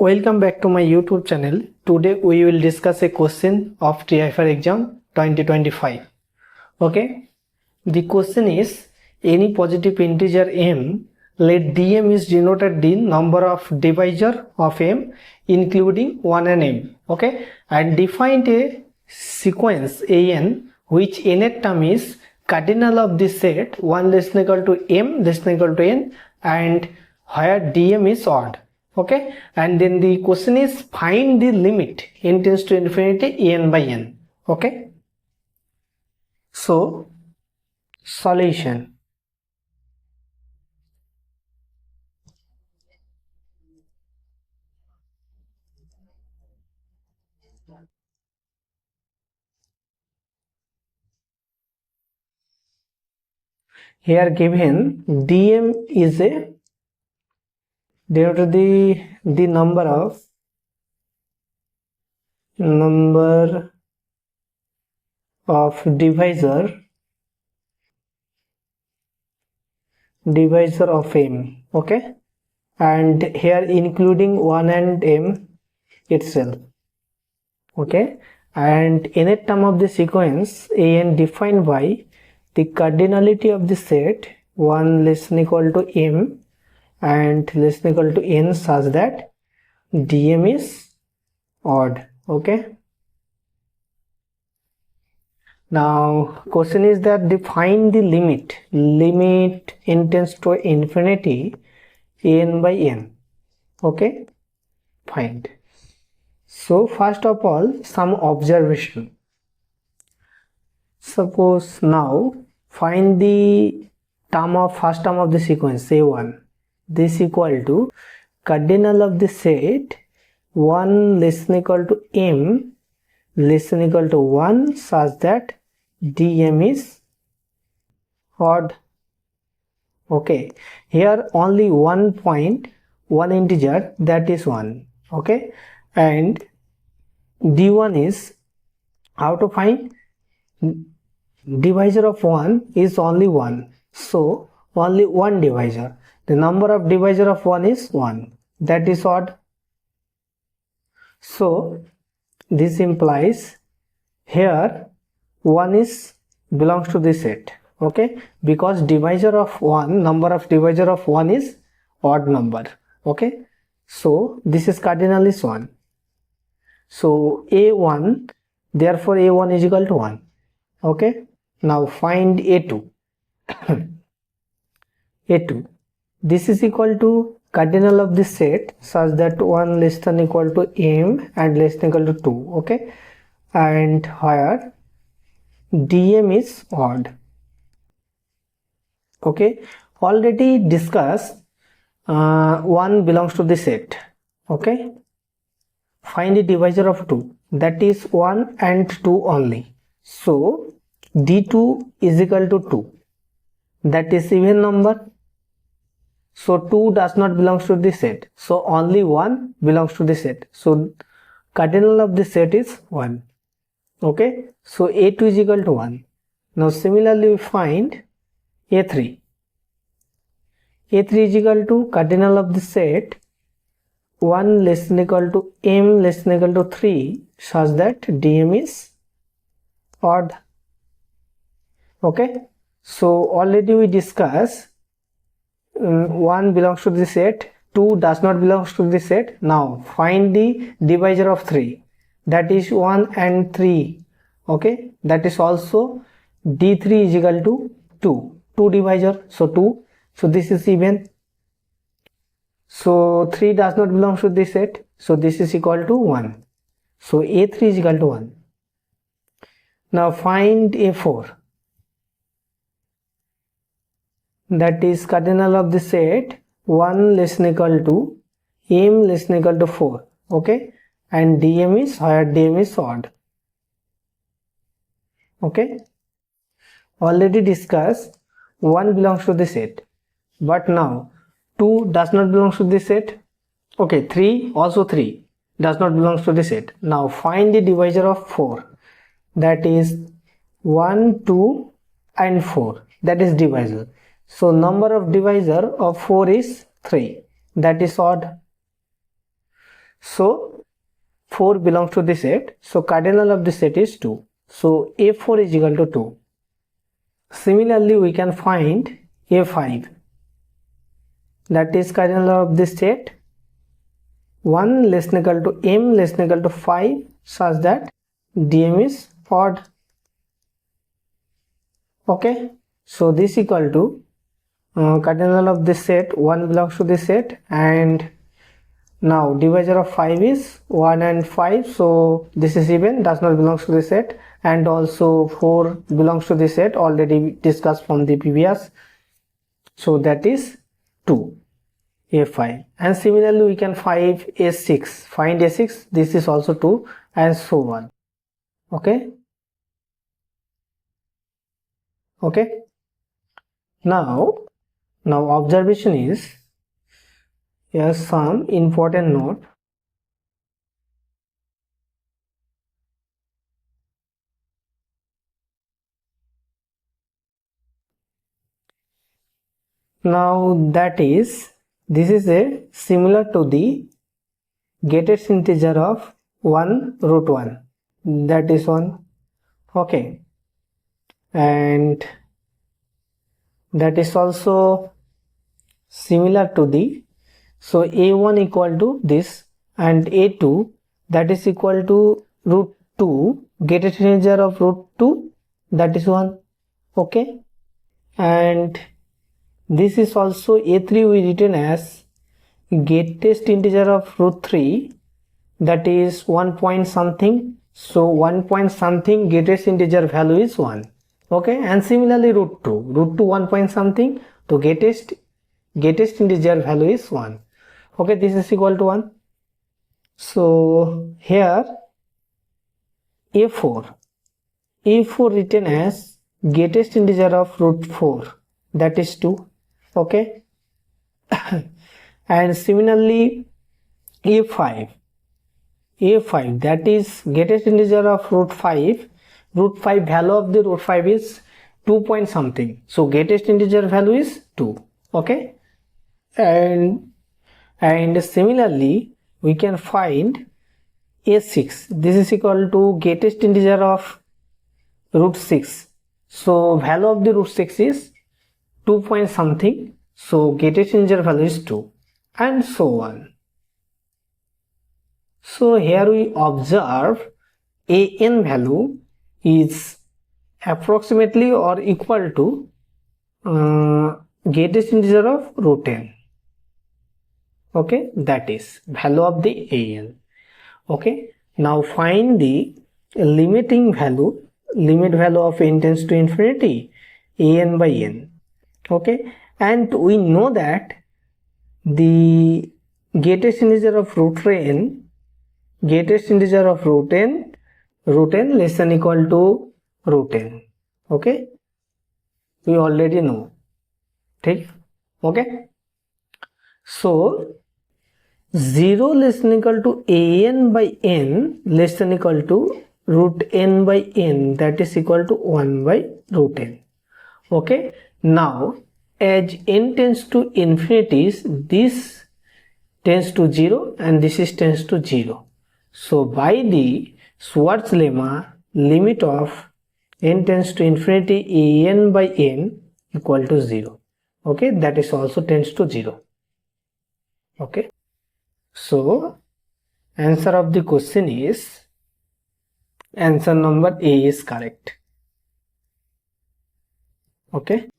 Welcome back to my YouTube channel. Today we will discuss a question of TIFR exam 2025. Okay, the question is any positive integer m, let dm is denoted the number of divisor of m including 1 and m. Okay, and defined a sequence an which nth term is cardinal of the set 1 less than equal to m less than equal to n and where dm is odd. Okay, and then the question is find the limit n tends to infinity n by n. Okay, so solution. Here given dm is a denoted the number of divisor of m. Okay, and here including 1 and m itself. Okay, and nth term of the sequence an defined by the cardinality of the set 1 less than equal to m and less than equal to n such that dm is odd. Okay, now question is that define the limit n tends to infinity n by n. Okay, find. So first of all, some observation. Suppose now find the first term of the sequence a1. This equal to cardinal of the set 1 less than equal to m less than equal to 1 such that dm is odd. Okay, here only one point, one integer, that is 1. Okay, and d1 is how to find divisor of 1 is only 1, so only one divisor. The number of divisor of 1 is 1, that is odd. So this implies here 1 is belongs to this set. Okay, because divisor of 1, number of divisor of 1 is odd number. Okay, so this is cardinal is 1, so a1, therefore a1 is equal to 1. Okay, now find a2. a2, this is equal to cardinal of this set such that 1 less than equal to m and less than equal to 2. Okay, and where dm is odd. Okay, already discussed 1 belongs to the set. Okay, find the divisor of 2, that is 1 and 2 only. So d2 is equal to 2, that is even number. So 2 does not belong to the set, so only 1 belongs to the set, so cardinal of the set is 1. Okay, so a2 is equal to 1. Now similarly we find a3. a3 is equal to cardinal of the set 1 less than equal to m less than equal to 3 such that dm is odd. Okay, so already we discussed 1 belongs to the set, 2 does not belong to the set. Now find the divisor of 3, that is 1 and 3. Okay, that is also d3 is equal to 2 divisor, so 2, so this is even. So 3 does not belong to this set, so this is equal to 1, so a3 is equal to 1. Now find a4, that is cardinal of the set 1 less than equal to m less than equal to 4. Okay, and dm is where dm is odd. Okay, already discussed 1 belongs to the set, but now 2 does not belong to the set. Okay, 3 also 3 does not belong to the set. Now find the divisor of 4, that is 1, 2 and 4, that is divisor. So number of divisor of 4 is 3, that is odd. So 4 belongs to the set. So cardinal of the set is 2. So A4 is equal to 2. Similarly, we can find A5. That is cardinal of the set 1 less than equal to m less than equal to 5 such that dm is odd. Okay, so this equal to cardinal of this set 1 belongs to this set, and now divisor of 5 is 1 and 5, so this is even, does not belongs to the set, and also 4 belongs to the set, already discussed from the previous, so that is 2, A5. And similarly we can find A6, this is also 2, and so on. Okay, now observation is, here's some important note. Now that is, this is a similar to the greatest integer of 1 root 1, that is 1. Okay, and that is also similar to the, so a1 equal to this, and a2 that is equal to root 2, greatest integer of root 2, that is 1. Okay, and this is also a3 we written as greatest integer of root 3, that is 1 point something, so 1 point something greatest integer value is 1. Okay, and similarly root 2 1 point something, so greatest integer value is 1. Okay, this is equal to 1. So here a4 written as greatest integer of root 4, that is 2. Okay, and similarly a5 that is greatest integer of root 5, value of the root 5 is 2 point something, so greatest integer value is 2. Okay, and similarly we can find a6, this is equal to greatest integer of root 6, so value of the root 6 is 2 point something, so greatest integer value is 2, and so on. So here we observe an value is approximately or equal to greatest integer of root n. Okay, that is value of the an. Okay, now find the limit value of n tends to infinity, an by n. Okay, and we know that the greatest integer of root n less than equal to root n. Okay, we already know. Okay, so 0 less than equal to an by n less than equal to root n by n, that is equal to 1 by root n. Okay, now as n tends to infinity, this tends to 0 and this is tends to 0. So by the Schwarz lemma, limit of n tends to infinity an by n equal to 0. Okay, that is also tends to 0. Okay, so answer of the question is, answer number A is correct. Okay.